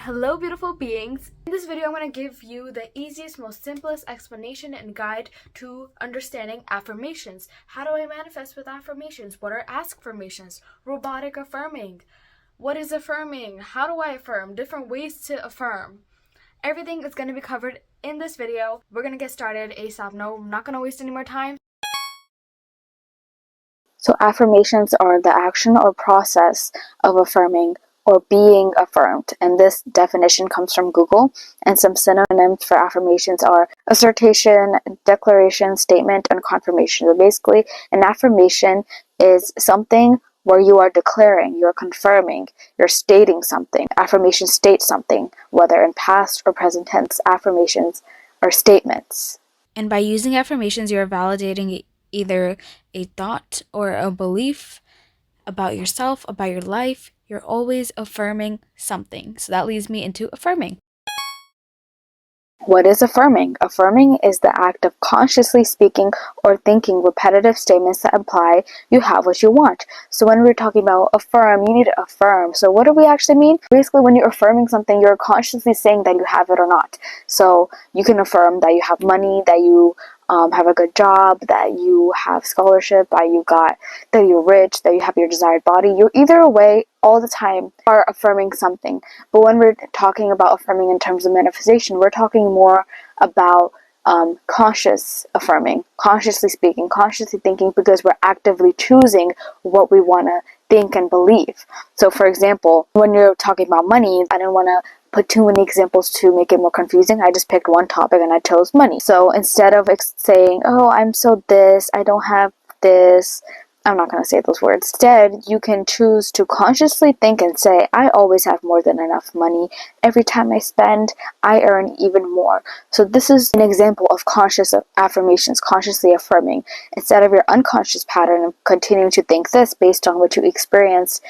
Hello beautiful beings. In this video I'm going to give you the easiest, most simplest explanation and guide to understanding affirmations. How do I manifest with affirmations? What are askfirmations? Robotic affirming. What is affirming? How do I affirm? Different ways to affirm. Everything is going to be covered in this video. We're going to get started ASAP. No, I'm not going to waste any more time. So affirmations are the action or process of affirming or being affirmed. And this definition comes from Google. And some synonyms for affirmations are assertion, declaration, statement, and confirmation. So basically, an affirmation is something where you are declaring, you're confirming, you're stating something. Affirmations state something, whether in past or present tense. Affirmations are statements. And by using affirmations, you're validating either a thought or a belief about yourself, about your life. You're always affirming something. So that leads me into affirming. What is affirming? Affirming is the act of consciously speaking or thinking repetitive statements that imply you have what you want. So when we're talking about affirm, you need to affirm. So what do we actually mean? Basically, when you're affirming something, you're consciously saying that you have it or not. So you can affirm that you have money, that you have a good job, that you have scholarship, that you're rich, that you have your desired body. You either way, all the time, are affirming something. But when we're talking about affirming in terms of manifestation, we're talking more about conscious affirming, consciously speaking, consciously thinking, because we're actively choosing what we want to think and believe. So for example, when you're talking about money, I didn't want to put too many examples to make it more confusing. I just picked one topic and I chose money. So instead of saying, oh, I'm so this, I don't have this, I'm not going to say those words. Instead, you can choose to consciously think and say, I always have more than enough money. Every time I spend, I earn even more. So this is an example of conscious affirmations, consciously affirming. Instead of your unconscious pattern of continuing to think this based on what you experienced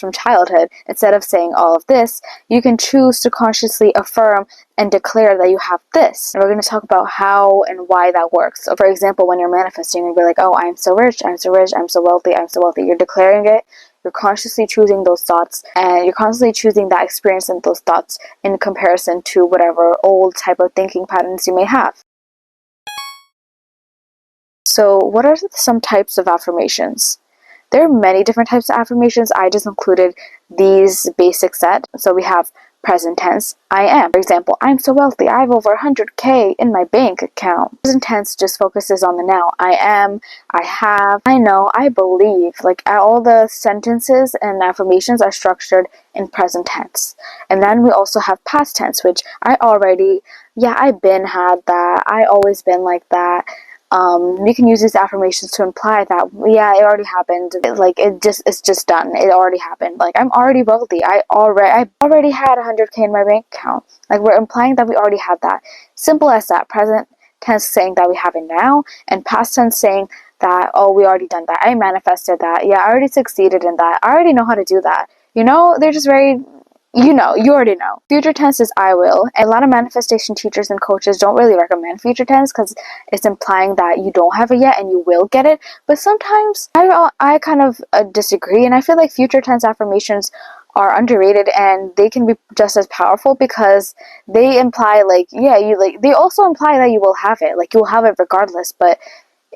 from childhood, instead of saying all of this, you can choose to consciously affirm and declare that you have this. And we're going to talk about how and why that works. So for example, when you're manifesting, you'll be like, oh, I'm so rich, I'm so rich, I'm so wealthy, I'm so wealthy. You're declaring it. You're consciously choosing those thoughts, and you're constantly choosing that experience and those thoughts in comparison to whatever old type of thinking patterns you may have. So what are some types of affirmations? There are many different types of affirmations. I just included these basic set. So we have present tense, I am. For example, I'm so wealthy, I have over 100K in my bank account. Present tense just focuses on the now. I am, I have, I know, I believe. Like all the sentences and affirmations are structured in present tense. And then we also have past tense, which I've been had that, I always been like that. You can use these affirmations to imply that, yeah, it already happened. It's just done. It already happened. Like, I'm already wealthy. I already had 100K in my bank account. Like, we're implying that we already had that. Simple as that. Present tense saying that we have it now, and past tense saying that, oh, we already done that. I manifested that. Yeah, I already succeeded in that. I already know how to do that. They're just very... you already know. Future tense is I will. And a lot of manifestation teachers and coaches don't really recommend future tense because it's implying that you don't have it yet and you will get it. But sometimes I kind of disagree, and I feel like future tense affirmations are underrated and they can be just as powerful because they imply they also imply that you will have it. Like, you will have it regardless, but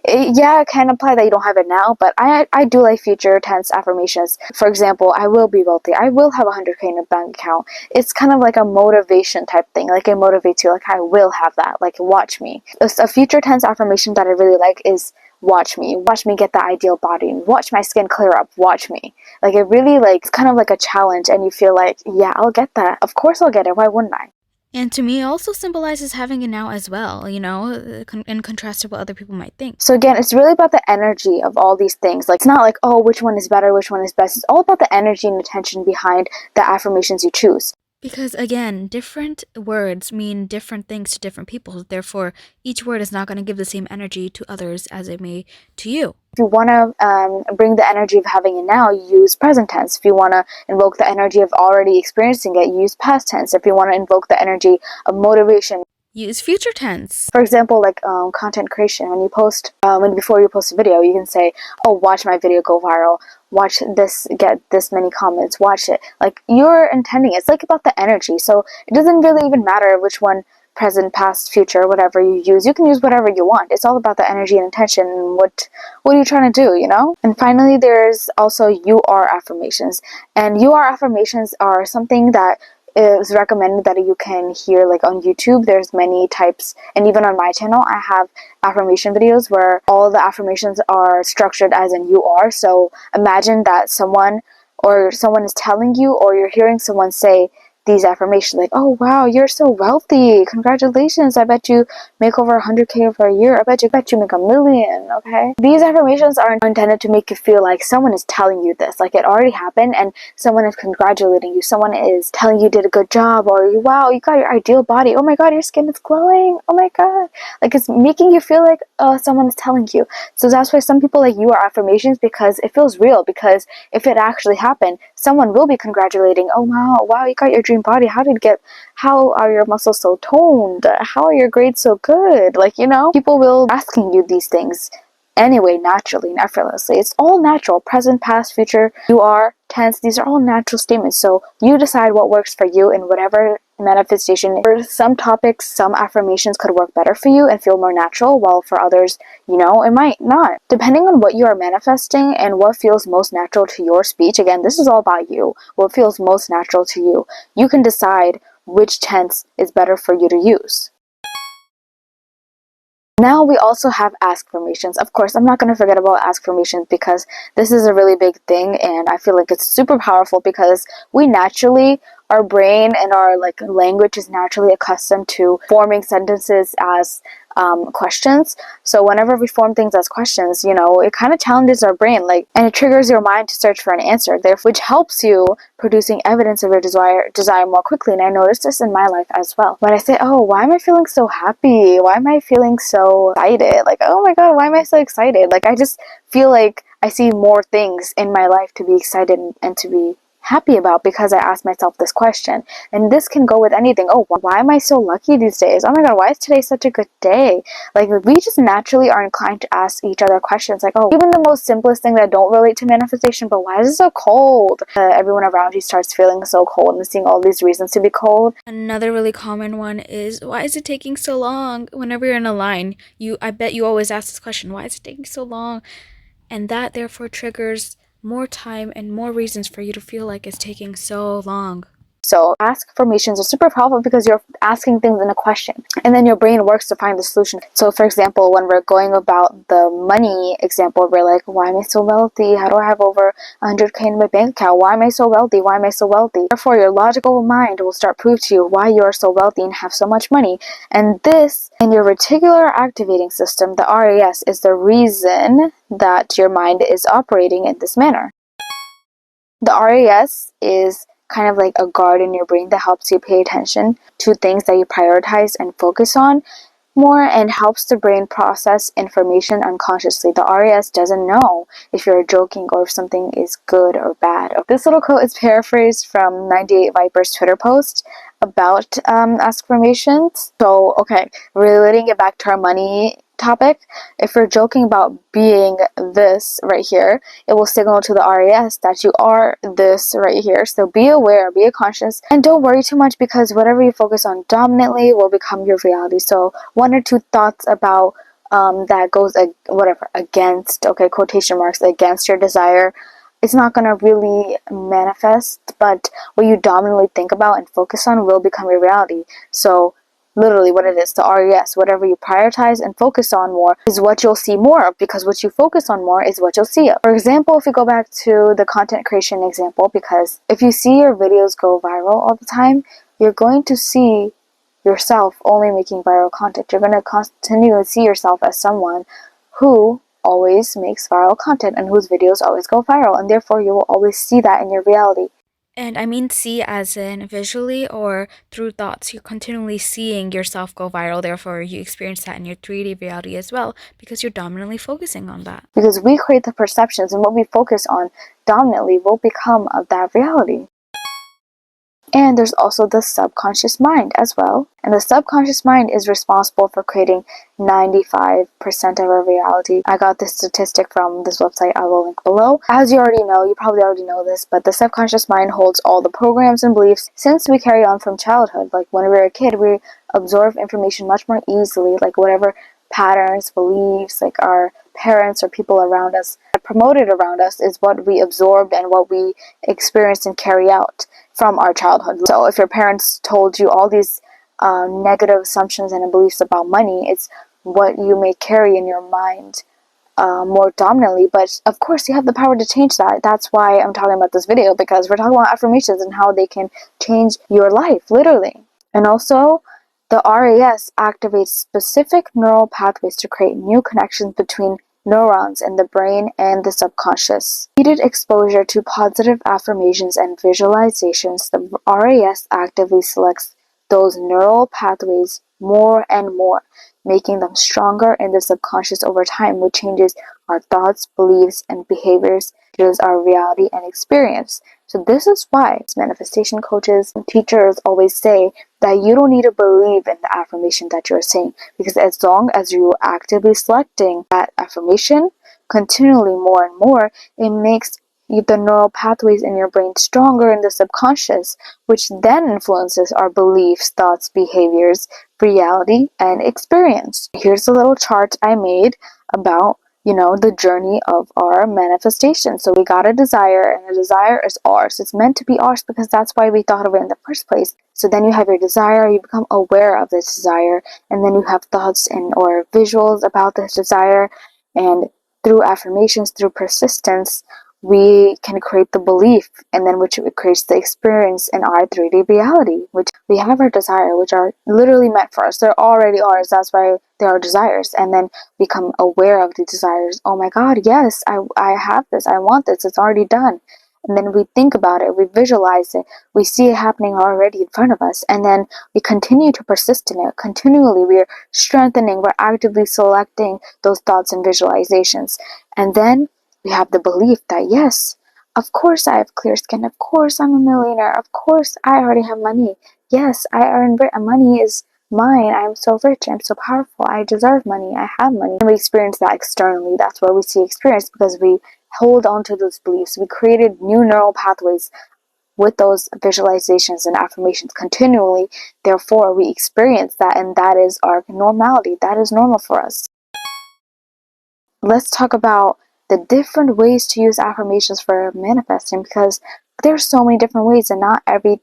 it can imply that you don't have it now, but I do like future tense affirmations. For example, I will be wealthy. I will have 100K in a bank account. It's kind of like a motivation type thing. Like, it motivates you. Like, I will have that. Like, watch me. A future tense affirmation that I really like is watch me. Watch me get the ideal body. Watch my skin clear up. Watch me. Like, it really, it's kind of like a challenge, and you feel like, yeah, I'll get that. Of course I'll get it. Why wouldn't I? And to me, it also symbolizes having it now as well, in contrast to what other people might think. So again, it's really about the energy of all these things. Like, it's not like, oh, which one is better, which one is best. It's all about the energy and attention behind the affirmations you choose. Because again, different words mean different things to different people. Therefore, each word is not going to give the same energy to others as it may to you. If you want to bring the energy of having it now, you use present tense. If you want to invoke the energy of already experiencing it, you use past tense. If you want to invoke the energy of motivation, use future tense. For example, like content creation. When you post, before you post a video, you can say, "Oh, watch my video go viral. Watch this get this many comments. Watch it." Like you're intending. It's like about the energy. So it doesn't really even matter which one, present, past, future, whatever you use. You can use whatever you want. It's all about the energy and intention and what are you trying to do, you know? And finally, there's also you are affirmations. And you are affirmations are something that is recommended that you can hear like on YouTube. There's many types, and even on my channel I have affirmation videos where all the affirmations are structured as in you are. So imagine that someone is telling you, or you're hearing someone say these affirmations like, "Oh wow, you're so wealthy, congratulations, I bet you make over 100K over a year, I bet you make $1 million." Okay, these affirmations are intended to make you feel like someone is telling you this, like it already happened, and someone is congratulating you, someone is telling you did a good job, or wow, you got your ideal body, oh my god, your skin is glowing, oh my god. Like it's making you feel like someone is telling you. So that's why some people like you are affirmations, because it feels real, because if it actually happened, someone will be congratulating, "Oh wow, you got your dream body, how are your muscles so toned, how are your grades so good?" Like, you know, people will be asking you these things anyway, naturally and effortlessly. It's all natural. Present, past, future, you are, tense, these are all natural statements. So you decide what works for you in whatever manifestation. For some topics, some affirmations could work better for you and feel more natural, while for others, you know, it might not. Depending on what you are manifesting and what feels most natural to your speech, again, this is all about you, what feels most natural to you, you can decide which tense is better for you to use. Now we also have askfirmations. Of course, I'm not going to forget about askfirmations because this is a really big thing, and I feel like it's super powerful because we naturally, our brain and our like language is naturally accustomed to forming sentences as questions. So whenever we form things as questions, you know, it kind of challenges our brain, like, and it triggers your mind to search for an answer, therefore, which helps you producing evidence of your desire more quickly. And I noticed this in my life as well. When I say, "Oh, why am I feeling so happy? Why am I feeling so excited? Like, oh my god, why am I so excited?" Like, I just feel like I see more things in my life to be excited and to be happy about because I asked myself this question. And this can go with anything. "Oh, why am I so lucky these days? Oh my god, why is today such a good day?" Like, we just naturally are inclined to ask each other questions like, "Oh, even the most simplest thing that don't relate to manifestation, but why is it so cold?" Everyone around you starts feeling so cold and seeing all these reasons to be cold. Another really common one is, why is it taking so long? Whenever you're in a line, I bet you always ask this question, why is it taking so long? And that therefore triggers more time and more reasons for you to feel like it's taking so long. So askfirmations are super powerful because you're asking things in a question, and then your brain works to find the solution. So for example, when we're going about the money example, we're like, "Why am I so wealthy? How do I have over 100K in my bank account? Why am I so wealthy? Why am I so wealthy?" Therefore, your logical mind will start prove to you why you are so wealthy and have so much money. And this, in your reticular activating system, the RAS, is the reason that your mind is operating in this manner. The RAS is kind of like a guard in your brain that helps you pay attention to things that you prioritize and focus on more, and helps the brain process information unconsciously. The RAS doesn't know if you're joking or if something is good or bad. This little quote is paraphrased from 98 Viper's Twitter post about askfirmations. So, okay, relating it back to our money topic, if you're joking about being this right here, it will signal to the RAS that you are this right here. So be aware, be conscious, and don't worry too much, because whatever you focus on dominantly will become your reality. So one or two thoughts about that goes against, okay, quotation marks, against your desire, it's not going to really manifest, but what you dominantly think about and focus on will become your reality. So literally what it is, the RES, whatever you prioritize and focus on more is what you'll see more of, because what you focus on more is what you'll see of. For example, if we go back to the content creation example, because if you see your videos go viral all the time, you're going to see yourself only making viral content. You're going to continue to see yourself as someone who always makes viral content and whose videos always go viral, and therefore you will always see that in your reality. And I mean see as in visually or through thoughts. You're continually seeing yourself go viral, therefore you experience that in your 3D reality as well, because you're dominantly focusing on that. Because we create the perceptions, and what we focus on dominantly will become of that reality. And there's also the subconscious mind as well. And the subconscious mind is responsible for creating 95% of our reality. I got this statistic from this website I will link below. As you already know, you probably already know this, but the subconscious mind holds all the programs and beliefs since we carry on from childhood. Like when we were a kid, we absorb information much more easily, like whatever patterns, beliefs, like our parents or people around us promoted around us is what we absorbed and what we experienced and carry out from our childhood. So if your parents told you all these negative assumptions and beliefs about money, it's what you may carry in your mind more dominantly. But of course you have the power to change that. That's why I'm talking about this video, because we're talking about affirmations and how they can change your life, literally. And also, the RAS activates specific neural pathways to create new connections between neurons in the brain and the subconscious. Repeated exposure to positive affirmations and visualizations, the RAS actively selects those neural pathways more and more, making them stronger in the subconscious over time, which changes our thoughts, beliefs, and behaviors, changes our reality and experience. So this is why manifestation coaches and teachers always say that you don't need to believe in the affirmation that you're saying, because as long as you're actively selecting that affirmation continually more and more, it makes the neural pathways in your brain stronger in the subconscious, which then influences our beliefs, thoughts, behaviors, reality, and experience. Here's a little chart I made about the journey of our manifestation. So we got a desire, and the desire is ours. It's meant to be ours because that's why we thought of it in the first place. So then you have your desire, you become aware of this desire, and then you have thoughts and or visuals about this desire, and through affirmations, through persistence, we can create the belief, and then which creates the experience in our 3D reality, which we have our desire, which are literally meant for us. They're already ours. That's why they are desires. And then become aware of the desires. Oh my God, yes, I have this. I want this. It's already done. And then we think about it. We visualize it. We see it happening already in front of us. And then we continue to persist in it. Continually, we're strengthening. We're actively selecting those thoughts and visualizations. And then we have the belief that yes, of course I have clear skin, of course I'm a millionaire, of course I already have money, yes, I earn money is mine, I'm so rich, I'm so powerful, I deserve money, I have money. And we experience that externally. That's where we see experience, because we hold on to those beliefs. We created new neural pathways with those visualizations and affirmations continually. Therefore, we experience that, and that is our normality. That is normal for us. Let's talk about the different ways to use affirmations for manifesting, because there's so many different ways and not every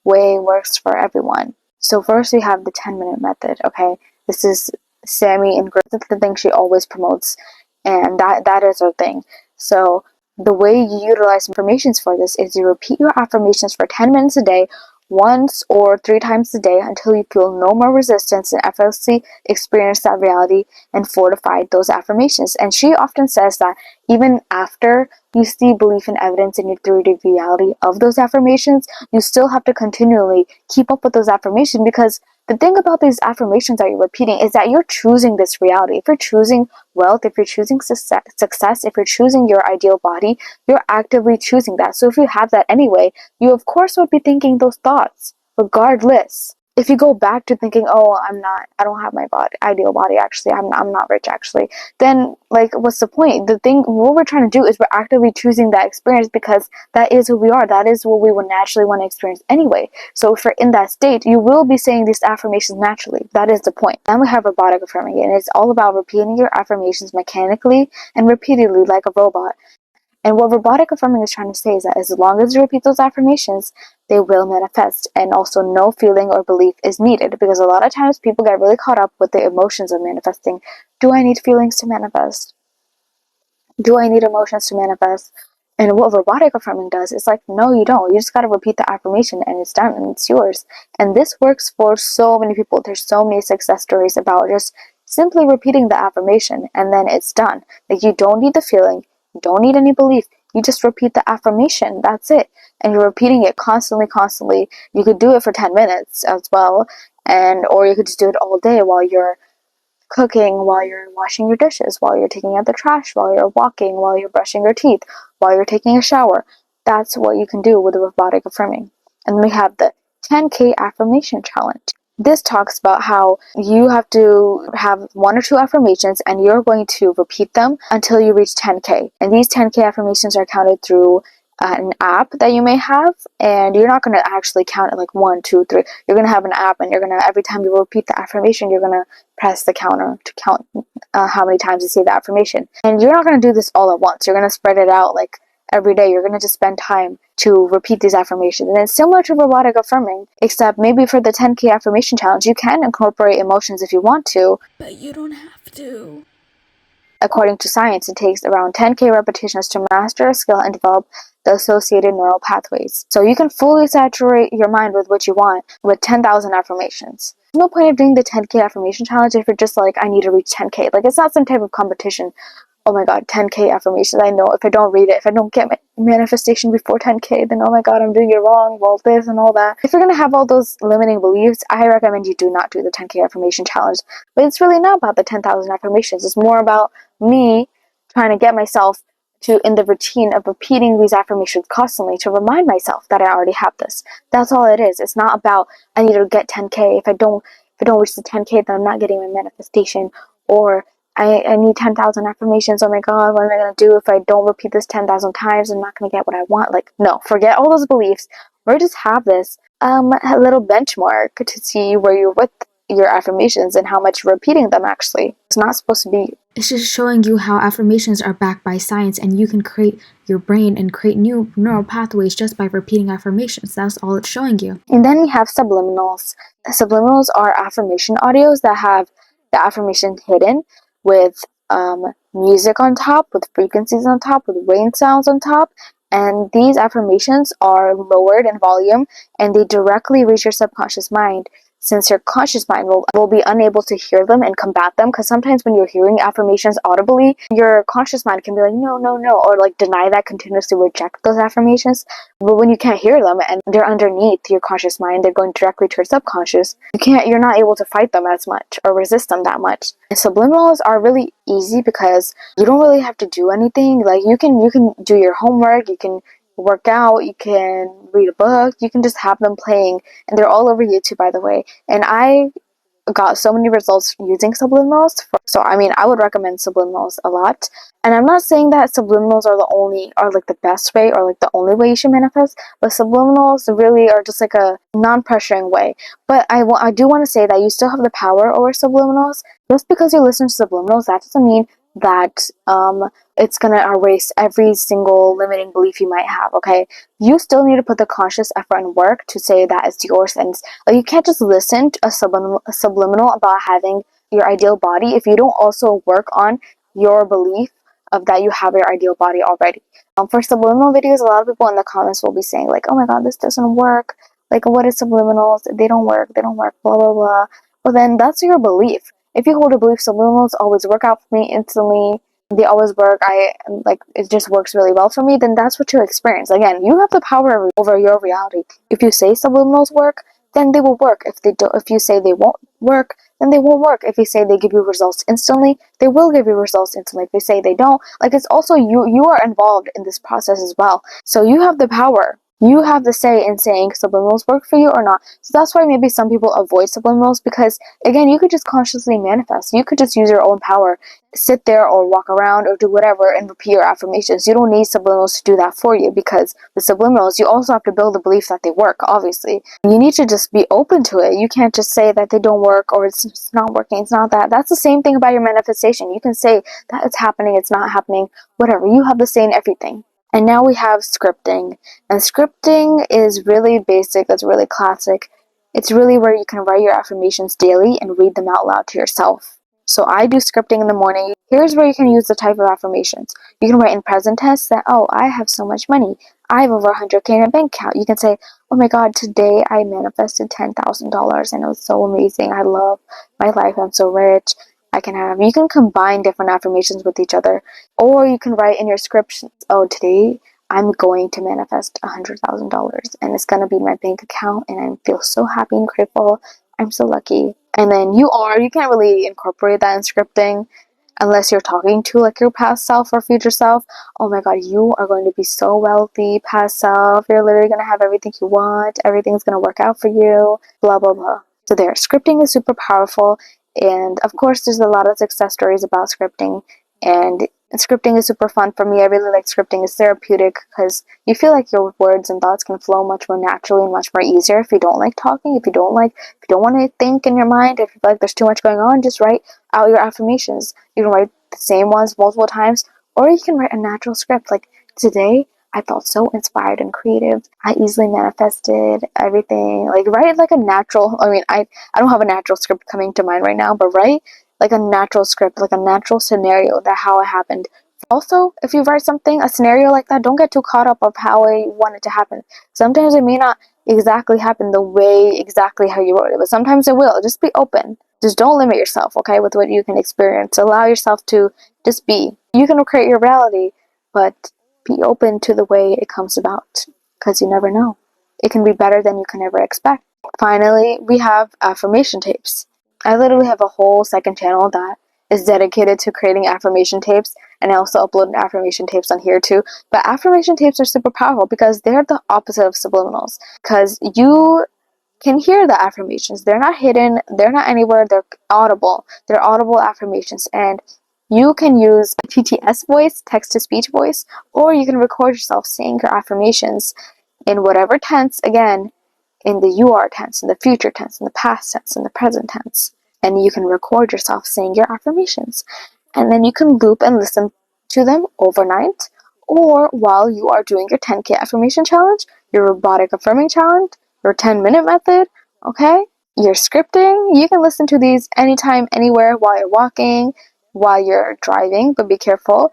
way works for everyone. So first we have the 10-minute method, okay? This is Sammy and Grace. That's the thing she always promotes, and that is her thing. So the way you utilize affirmations for this is you repeat your affirmations for 10 minutes a day, once or 3 times a day, until you feel no more resistance and effortlessly experience that reality and fortify those affirmations. And she often says that even after you see belief and evidence in your 3D reality of those affirmations, you still have to continually keep up with those affirmations, because the thing about these affirmations that you're repeating is that you're choosing this reality. If you're choosing wealth, if you're choosing success, if you're choosing your ideal body, you're actively choosing that. So if you have that anyway, you of course would be thinking those thoughts regardless. If you go back to thinking, oh, I don't have my ideal body, actually, I'm not rich, actually, then, like, what's the point? What we're trying to do is we're actively choosing that experience, because that is who we are. That is what we would naturally want to experience anyway. So if you're in that state, you will be saying these affirmations naturally. That is the point. Then we have robotic affirming, and it's all about repeating your affirmations mechanically and repeatedly like a robot. And what robotic affirming is trying to say is that as long as you repeat those affirmations, they will manifest, and also no feeling or belief is needed, because a lot of times people get really caught up with the emotions of manifesting. Do I need feelings to manifest? Do I need emotions to manifest? And what robotic affirming does is like, no, you don't. You just got to repeat the affirmation and it's done and it's yours. And this works for so many people. There's so many success stories about just simply repeating the affirmation and then it's done. Like, you don't need the feeling, you don't need any belief. You just repeat the affirmation. That's it. And you're repeating it constantly, constantly. You could do it for 10 minutes as well. Or you could just do it all day while you're cooking, while you're washing your dishes, while you're taking out the trash, while you're walking, while you're brushing your teeth, while you're taking a shower. That's what you can do with robotic affirming. And then we have the 10K affirmation challenge. This talks about how you have to have 1 or 2 affirmations and you're going to repeat them until you reach 10K. And these 10K affirmations are counted through an app that you may have, and you're not going to actually count it like 1, 2, 3. You're going to have an app, and you're going to, every time you repeat the affirmation, you're going to press the counter to count how many times you say the affirmation. And you're not going to do this all at once. You're going to spread it out like every day. You're going to just spend time to repeat these affirmations. And it's similar to robotic affirming, except maybe for the 10K affirmation challenge, you can incorporate emotions if you want to. But you don't have to. According to science, it takes around 10K repetitions to master a skill and develop the associated neural pathways. So you can fully saturate your mind with what you want with 10,000 affirmations. There's no point of doing the 10K affirmation challenge if you're just like, I need to reach 10K. Like, it's not some type of competition. Oh my god, 10K affirmations. I know if I don't read it, if I don't get my manifestation before 10K, then oh my god, I'm doing it wrong, well, this and all that. If you're going to have all those limiting beliefs, I recommend you do not do the 10K affirmation challenge. But it's really not about the 10,000 affirmations. It's more about me trying to get myself to in the routine of repeating these affirmations constantly to remind myself that I already have this. That's all it is. It's not about I need to get 10K. If I don't reach the 10K, then I'm not getting my manifestation. Or I need 10,000 affirmations. Oh my god, what am I going to do if I don't repeat this 10,000 times? I'm not going to get what I want. Like, no, forget all those beliefs. Or just have this a little benchmark to see where you're with your affirmations and how much you're repeating them actually. It's not supposed to be. It's just showing you how affirmations are backed by science, and you can create your brain and create new neural pathways just by repeating affirmations. That's all it's showing you. And then we have subliminals. Subliminals are affirmation audios that have the affirmation hidden with music on top, with frequencies on top, with rain sounds on top. And these affirmations are lowered in volume and they directly reach your subconscious mind, since your conscious mind will be unable to hear them and combat them. Because sometimes when you're hearing affirmations audibly, your conscious mind can be like, no, no, no, or like deny that, continuously reject those affirmations. But when you can't hear them and they're underneath your conscious mind, they're going directly to your subconscious, you're not able to fight them as much or resist them that much. And subliminals are really easy because you don't really have to do anything. Like, you can do your homework, you can work out, you can read a book, you can just have them playing, and they're all over YouTube, by the way. And I got so many results using subliminals. So I mean, I would recommend subliminals a lot. And I'm not saying that subliminals are like the best way or like the only way you should manifest, but subliminals really are just like a non-pressuring way. But I do want to say that you still have the power over subliminals. Just because you listen to subliminals, that doesn't mean that it's gonna erase every single limiting belief you might have. Okay, you still need to put the conscious effort and work to say that it's yours. And like, you can't just listen to a subliminal about having your ideal body if you don't also work on your belief of that you have your ideal body already. For subliminal videos, a lot of people in the comments will be saying like, oh my god, this doesn't work, like, what is subliminals, they don't work, blah blah blah. Well, then that's your belief. If you hold a belief subliminals always work out for me instantly, they always work, it just works really well for me, then that's what you experience. Again, you have the power over your reality. If you say subliminals work, then they will work. If you say they won't work, then they won't work. If you say they give you results instantly, they will give you results instantly. If you say they don't, like, it's also you are involved in this process as well. So you have the power. You have the say in saying subliminals work for you or not. So that's why maybe some people avoid subliminals, because again, you could just consciously manifest. You could just use your own power, sit there or walk around or do whatever and repeat your affirmations. You don't need subliminals to do that for you, because with subliminals, you also have to build the belief that they work, obviously. You need to just be open to it. You can't just say that they don't work or it's not working. It's not that. That's the same thing about your manifestation. You can say that it's happening, it's not happening, whatever. You have the say in everything. And now we have scripting. And scripting is really basic, that's really classic. It's really where you can write your affirmations daily and read them out loud to yourself. So I do scripting in the morning. Here's where you can use the type of affirmations. You can write in present tense that, oh, I have so much money. I have over 100K in my bank account. You can say, oh my god, today I manifested $10,000 and it was so amazing. I love my life. I'm so rich. You can combine different affirmations with each other. Or you can write in your script, oh, today I'm going to manifest $100,000 and it's going to be my bank account and I feel so happy and grateful. I'm so lucky. And then you can't really incorporate that in scripting. unless you're talking to like your past self or future self. Oh my god, you are going to be so wealthy, past self. You're literally going to have everything you want. Everything's going to work out for you, blah, blah, blah. So there, scripting is super powerful. And of course, there's a lot of success stories about scripting. And scripting is super fun for me. I really like scripting. It's therapeutic because you feel like your words and thoughts can flow much more naturally and much more easier. If you don't like talking, if you don't want to think in your mind, if you feel like there's too much going on, just write out your affirmations. You can write the same ones multiple times, or you can write a natural script. Like today, I felt so inspired and creative. I easily manifested everything. Like write like a natural. I don't have a natural script coming to mind right now, but write like a natural script, like a natural scenario that how it happened. Also, if you write something, a scenario like that, don't get too caught up of how I want it to happen. Sometimes it may not exactly happen the way exactly how you wrote it, but sometimes it will. Just be open. Just don't limit yourself, okay, with what you can experience. Allow yourself to just be. You can create your reality, but be open to the way it comes about, because you never know. It can be better than you can ever expect. Finally, we have affirmation tapes. I literally have a whole second channel that is dedicated to creating affirmation tapes, and I also upload affirmation tapes on here too. But affirmation tapes are super powerful because they're the opposite of subliminals. Because you can hear the affirmations. They're not hidden, they're not anywhere, they're audible. They're audible affirmations, and you can use TTS voice, text to speech voice, or you can record yourself saying your affirmations in whatever tense, again, in the you are tense, in the future tense, in the past tense, in the present tense. And you can record yourself saying your affirmations. And then you can loop and listen to them overnight, or while you are doing your 10K affirmation challenge, your robotic affirming challenge, your 10-minute method, okay? Your scripting. You can listen to these anytime, anywhere, while you're walking, while you're driving, but be careful.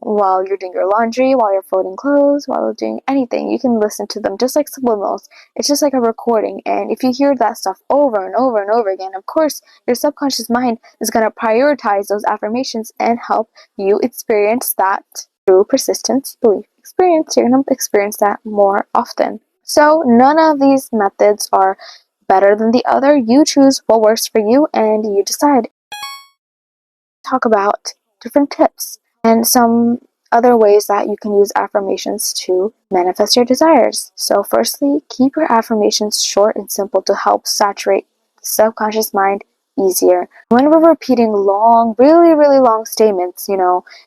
While you're doing your laundry, while you're folding clothes, while you're doing anything, you can listen to them just like subliminals. It's just like a recording, and if you hear that stuff over and over and over again, of course, your subconscious mind is going to prioritize those affirmations and help you experience that through persistence, belief, experience. You're going to experience that more often. So none of these methods are better than the other. You choose what works for you, and you decide. Talk about different tips and some other ways that you can use affirmations to manifest your desires. So firstly, keep your affirmations short and simple to help saturate the subconscious mind easier. When we're repeating long, really, really long statements,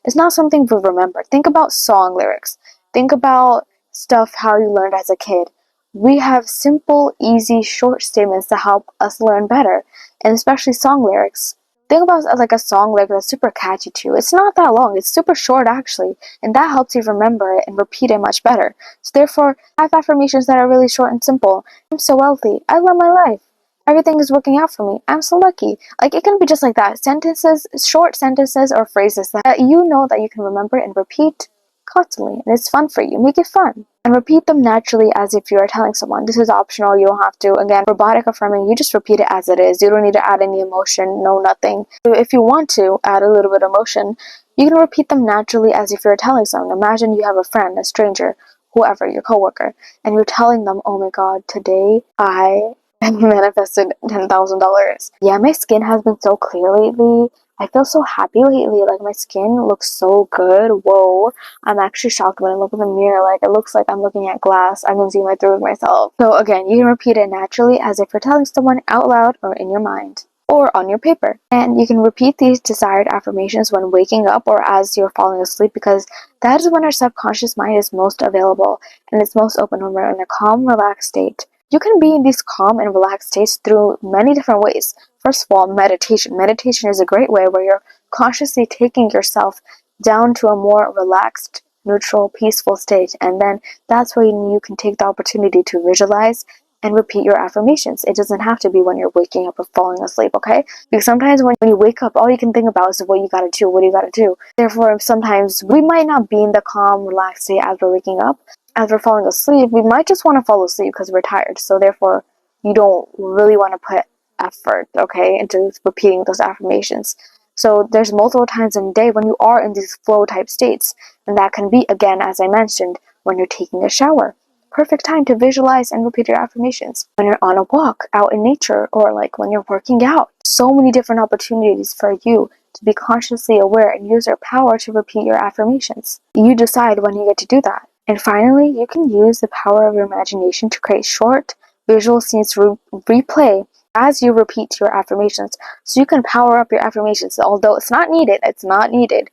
it's not something we remember. Think about song lyrics. Think about stuff how you learned as a kid. We have simple, easy, short statements to help us learn better, and especially song lyrics. Think about like a song lyric that's super catchy too. It's not that long. It's super short actually, and that helps you remember it and repeat it much better. So therefore, have affirmations that are really short and simple. I'm so wealthy. I love my life. Everything is working out for me. I'm so lucky. Like it can be just like that. Sentences, short sentences or phrases that you know that you can remember and repeat constantly, and it's fun for you. Make it fun. And repeat them naturally as if you are telling someone. This is optional, you don't have to. Again, robotic affirming, you just repeat it as it is. You don't need to add any emotion, no nothing. If you want to add a little bit of emotion, you can repeat them naturally as if you're telling someone. Imagine you have a friend, a stranger, whoever, your coworker, and you're telling them, oh my god, today I manifested $10,000. Yeah, my skin has been so clear lately. I feel so happy lately. Like my skin looks so good. Whoa. I'm actually shocked when I look in the mirror. Like it looks like I'm looking at glass. I can see my through myself. So again, you can repeat it naturally as if you're telling someone out loud or in your mind or on your paper. And you can repeat these desired affirmations when waking up or as you're falling asleep, because that is when our subconscious mind is most available and it's most open when we're in a calm, relaxed state. You can be in these calm and relaxed states through many different ways. First of all, meditation. Meditation is a great way where you're consciously taking yourself down to a more relaxed, neutral, peaceful state. And then that's where you can take the opportunity to visualize and repeat your affirmations. It doesn't have to be when you're waking up or falling asleep, okay? Because sometimes when you wake up, all you can think about is what you gotta do, what you gotta do. Therefore, sometimes we might not be in the calm, relaxed state as we're waking up. As we're falling asleep, we might just want to fall asleep because we're tired. So therefore, you don't really want to put effort, okay, into repeating those affirmations. So there's multiple times in the day when you are in these flow type states. And that can be, again, as I mentioned, when you're taking a shower. Perfect time to visualize and repeat your affirmations. When you're on a walk out in nature, or like when you're working out. So many different opportunities for you to be consciously aware and use your power to repeat your affirmations. You decide when you get to do that. And finally, you can use the power of your imagination to create short visual scenes to replay as you repeat your affirmations. So you can power up your affirmations. Although it's not needed.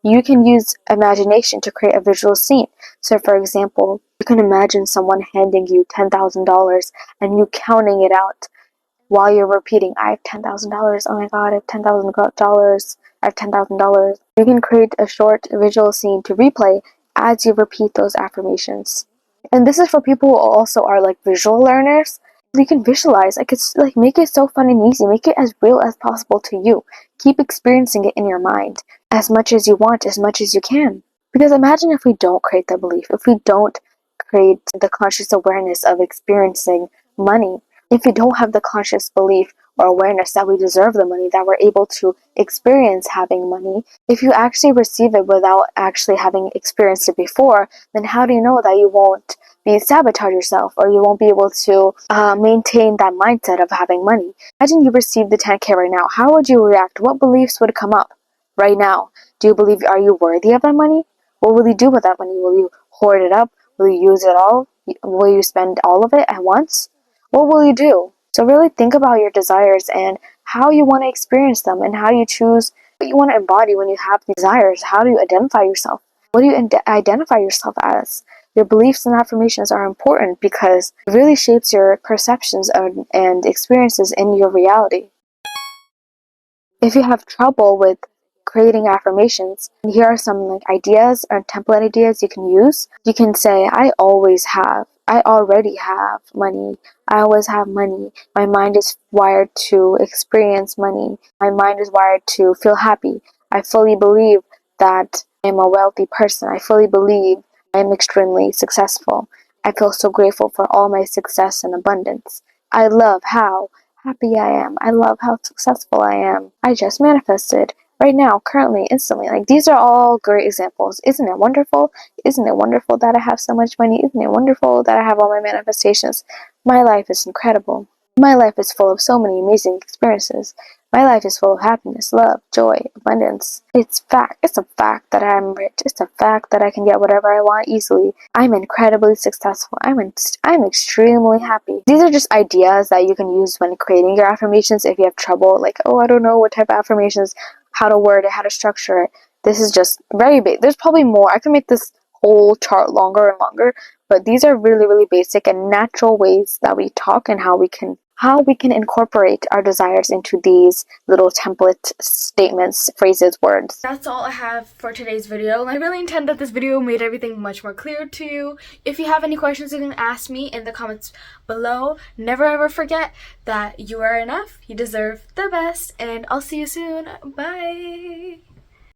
You can use imagination to create a visual scene. So for example, you can imagine someone handing you $10,000 and you counting it out while you're repeating, I have $10,000, oh my god, I have $10,000, I have $10,000. You can create a short visual scene to replay as you repeat those affirmations. And this is for people who also are like visual learners. You can visualize, make it so fun and easy, make it as real as possible to you. Keep experiencing it in your mind as much as you want, as much as you can. Because imagine if we don't create the belief, if we don't create the conscious awareness of experiencing money, if we don't have the conscious belief or awareness that we deserve the money, that we're able to experience having money, if you actually receive it without actually having experienced it before, then how do you know that you won't sabotage yourself, or you won't be able to maintain that mindset of having money? Imagine you receive the 10K right now. How would you react? What beliefs would come up right now? Do you believe, are you worthy of that money? What will you do with that money? Will you hoard it up? Will you use it all? Will you spend all of it at once? What will you do? So really think about your desires and how you want to experience them, and how you choose what you want to embody when you have desires. How do you identify yourself? What do you identify yourself as? Your beliefs and affirmations are important because it really shapes your perceptions and experiences in your reality. If you have trouble with creating affirmations, here are some ideas or template ideas you can use. You can say, I already have money. I always have money. My mind is wired to experience money. My mind is wired to feel happy. I fully believe that I am a wealthy person. I fully believe I am extremely successful. I feel so grateful for all my success and abundance. I love how happy I am. I love how successful I am. I just manifested right now, currently, instantly. These are all great examples. Isn't it wonderful? Isn't it wonderful that I have so much money? Isn't it wonderful that I have all my manifestations? My life is incredible. My life is full of so many amazing experiences. My life is full of happiness, love, joy, abundance. It's a fact that I'm rich. It's a fact that I can get whatever I want easily. I'm incredibly successful. I'm extremely happy. These are just ideas that you can use when creating your affirmations if you have trouble, I don't know what type of affirmations, how to word it, how to structure it. This is just very basic. There's probably more. I can make this whole chart longer and longer, but these are really, really basic and natural ways that we talk, and how we can incorporate our desires into these little template statements, phrases, words. That's all I have for today's video. I really intend that this video made everything much more clear to you. If you have any questions, you can ask me in the comments below. Never ever forget that you are enough, you deserve the best, and I'll see you soon. Bye!